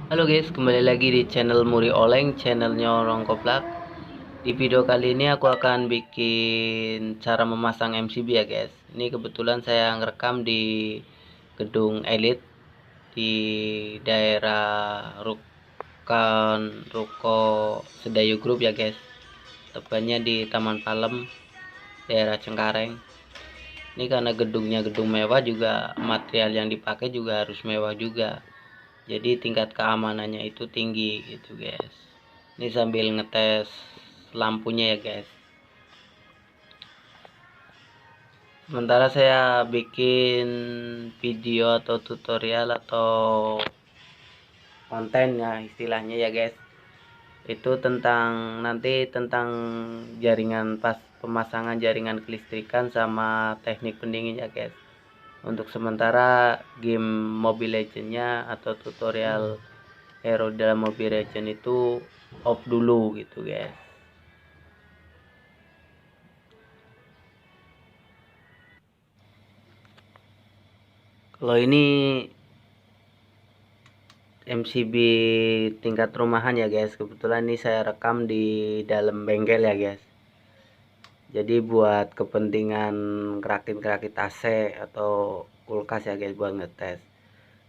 Halo guys, kembali lagi di channel Muri Oleng, channelnya orang koplak. Di video kali ini aku akan bikin cara memasang MCB ya guys. Ini kebetulan saya ngerekam di gedung elit di daerah Ruko Sedayu Group ya guys. Tepatnya di Taman Palem, daerah Cengkareng. Ini karena gedungnya gedung mewah, juga material yang dipakai juga harus mewah juga. Jadi tingkat keamanannya itu tinggi gitu guys. Ini sambil ngetes lampunya ya guys. Sementara saya bikin video atau tutorial atau konten ya istilahnya ya guys, itu tentang nanti tentang jaringan, pas pemasangan jaringan kelistrikan sama teknik pendingin ya guys. Untuk sementara game Mobile Legends-nya atau tutorial hero dalam Mobile Legends itu off dulu gitu guys. Kalau ini MCB tingkat rumahan ya guys. Kebetulan ini saya rekam di dalam bengkel ya guys. Jadi buat kepentingan kerakit AC atau kulkas ya guys, buat ngetes.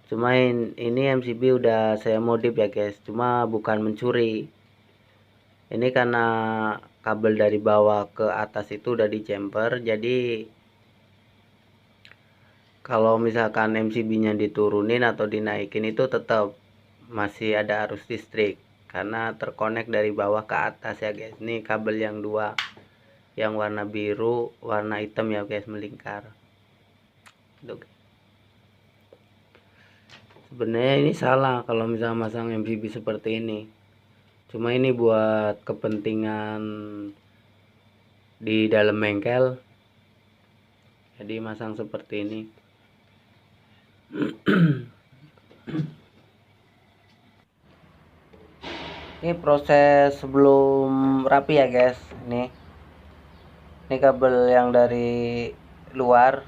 Cuma ini MCB udah saya modif ya guys. Cuma bukan mencuri. Ini karena kabel dari bawah ke atas itu udah dijumper, jadi kalau misalkan MCB-nya diturunin atau dinaikin itu tetap masih ada arus listrik karena terkonek dari bawah ke atas ya guys. Ini kabel yang dua, yang warna biru, warna hitam ya guys, melingkar. Sebenarnya ini salah kalau misalnya masang MCB seperti ini. Cuma ini buat kepentingan di dalam bengkel, jadi masang seperti ini. Ini proses sebelum rapi ya guys. Ini kabel yang dari luar,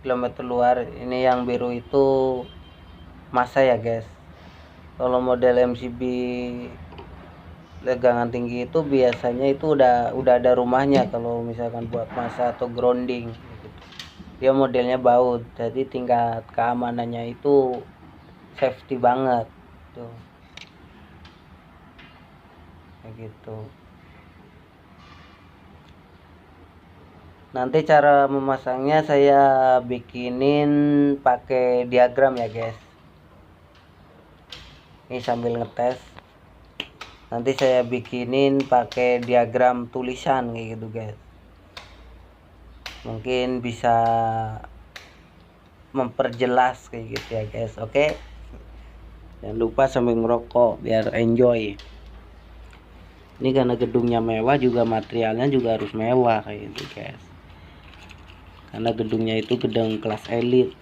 kilometer luar. Ini yang biru itu masa ya guys. Kalau model MCB tegangan tinggi itu biasanya itu udah ada rumahnya. Kalau misalkan buat masa atau grounding gitu. Dia modelnya baut, jadi tingkat keamanannya itu safety banget tuh, kayak gitu. Nanti cara memasangnya saya bikinin pakai diagram ya guys. Ini sambil ngetes. Nanti saya bikinin pakai diagram tulisan kayak gitu guys. Mungkin bisa memperjelas kayak gitu ya guys. Oke. Jangan lupa sambil ngerokok biar enjoy. Ini karena gedungnya mewah, juga materialnya juga harus mewah kayak gitu guys. Karena gedungnya itu gedung kelas elit.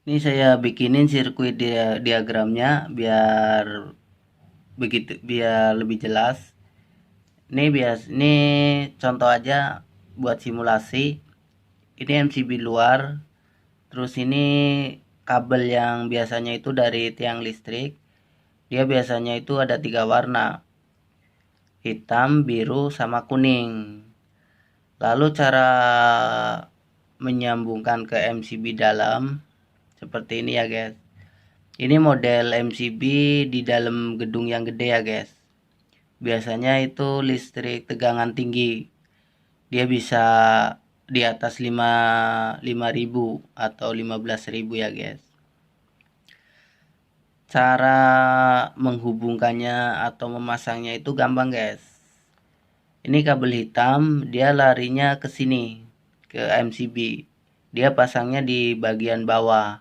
Ini saya bikinin sirkuit diagramnya biar lebih jelas. Ini contoh aja buat simulasi. Ini MCB luar. Terus ini kabel yang biasanya itu dari tiang listrik. Dia biasanya itu ada 3 warna. Hitam, biru, sama kuning. Lalu cara menyambungkan ke MCB dalam seperti ini ya guys. Ini model MCB di dalam gedung yang gede ya guys. Biasanya itu listrik tegangan tinggi. Dia bisa di atas 5.000 atau 15.000 ya guys. Cara menghubungkannya atau memasangnya itu gampang guys. Ini kabel hitam, dia larinya ke sini, ke MCB. Dia pasangnya di bagian bawah.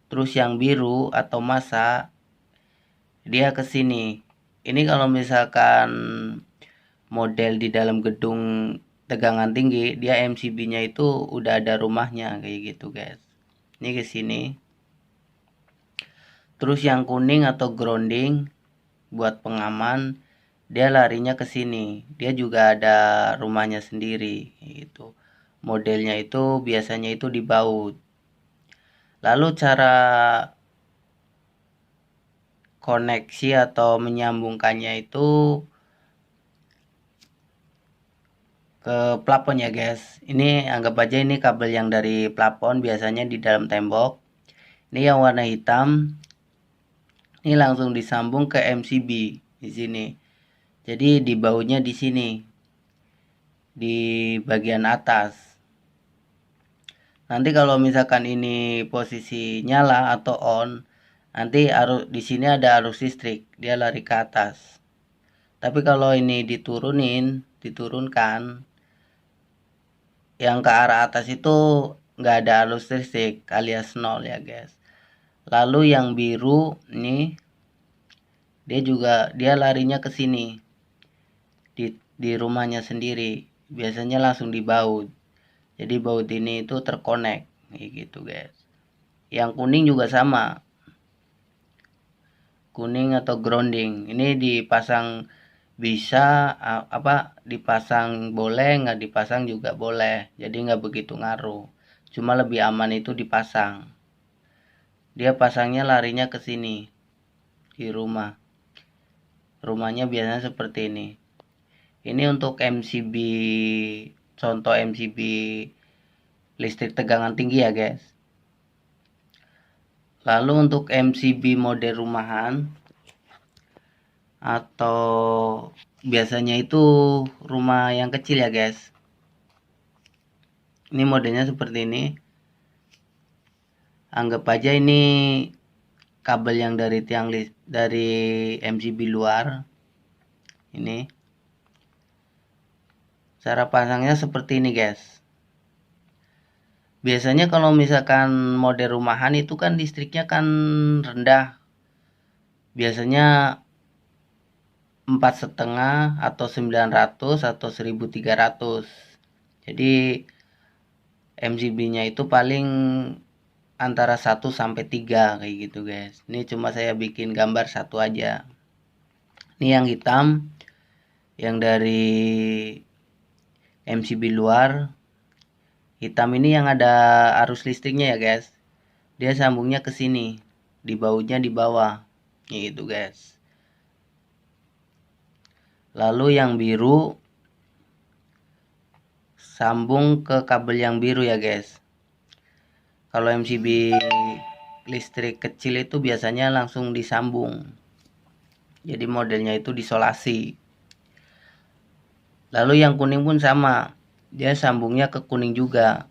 Terus yang biru atau masa, dia ke sini. Ini kalau misalkan model di dalam gedung tegangan tinggi, dia MCB-nya itu udah ada rumahnya kayak gitu guys. Ini ke sini. Terus yang kuning atau grounding buat pengaman, dia larinya ke sini. Dia juga ada rumahnya sendiri gitu. Modelnya itu biasanya itu di baut. Lalu cara koneksi atau menyambungkannya itu ke plafon ya guys. Ini anggap aja ini kabel yang dari plafon, biasanya di dalam tembok. Ini yang warna hitam. Ini langsung disambung ke MCB di sini. Jadi di bautnya di sini, di bagian atas. Nanti kalau misalkan ini posisi nyala atau on, nanti arus di sini ada arus listrik, dia lari ke atas. Tapi kalau ini diturunkan, yang ke arah atas itu nggak ada arus listrik alias nol ya guys. Lalu yang biru nih, dia larinya ke sini di rumahnya sendiri, biasanya langsung di baut. Jadi baut ini itu terkonek gitu guys. Yang kuning juga sama, kuning atau grounding. Ini dipasang bisa dipasang boleh, nggak dipasang juga boleh. Jadi nggak begitu ngaruh. Cuma lebih aman itu dipasang. Dia pasangnya larinya ke sini di rumah. Rumahnya biasanya seperti ini. Ini untuk MCB, contoh MCB listrik tegangan tinggi ya guys. Lalu untuk MCB mode rumahan atau biasanya itu rumah yang kecil ya guys. Ini modenya seperti ini. Anggap aja ini kabel yang dari dari MCB luar. Ini cara pasangnya seperti ini guys. Biasanya kalau misalkan mode rumahan itu kan listriknya kan rendah. Biasanya 4,5 atau 900 atau 1300. Jadi MCB-nya itu paling antara 1 sampai 3 kayak gitu guys. Ini cuma saya bikin gambar satu aja. Ini yang hitam, yang dari MCB luar. Hitam ini yang ada arus listriknya ya guys. Dia sambungnya ke sini, di bautnya di bawah gitu guys. Lalu yang biru sambung ke kabel yang biru ya guys. Kalau MCB listrik kecil itu biasanya langsung disambung. Jadi modelnya itu disolasi. Lalu yang kuning pun sama. Dia sambungnya ke kuning juga.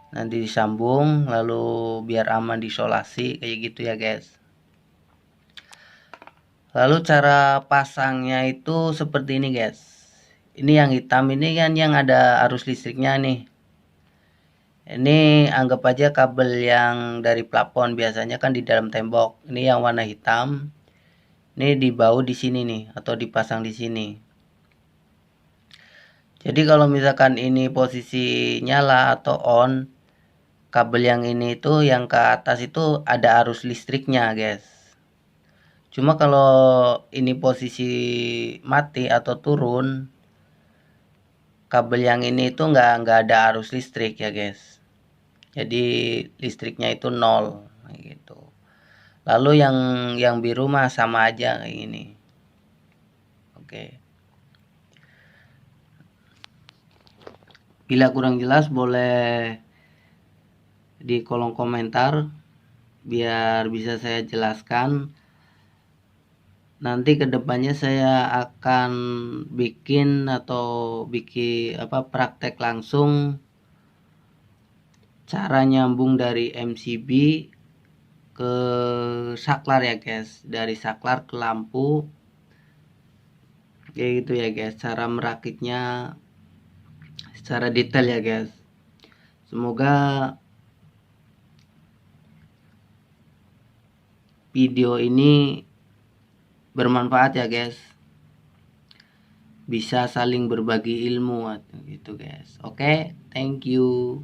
Nanti disambung lalu biar aman disolasi kayak gitu ya guys. Lalu cara pasangnya itu seperti ini guys. Ini yang hitam ini kan yang ada arus listriknya nih. Ini anggap aja kabel yang dari plafon, biasanya kan di dalam tembok. Ini yang warna hitam. Ini dibaut di sini nih atau dipasang di sini. Jadi kalau misalkan ini posisi nyala atau on, kabel yang ini itu yang ke atas itu ada arus listriknya guys. Cuma kalau ini posisi mati atau turun, kabel yang ini itu nggak ada arus listrik ya guys. Jadi listriknya itu nol gitu. Lalu yang biru mah sama aja kayak gini. Oke. Bila kurang jelas boleh di kolom komentar biar bisa saya jelaskan. Nanti kedepannya saya akan bikin praktek langsung cara nyambung dari MCB ke saklar ya guys, dari saklar ke lampu kayak gitu ya guys, cara merakitnya secara detail ya guys. Semoga video ini bermanfaat ya guys, bisa saling berbagi ilmu gitu guys. Oke, thank you.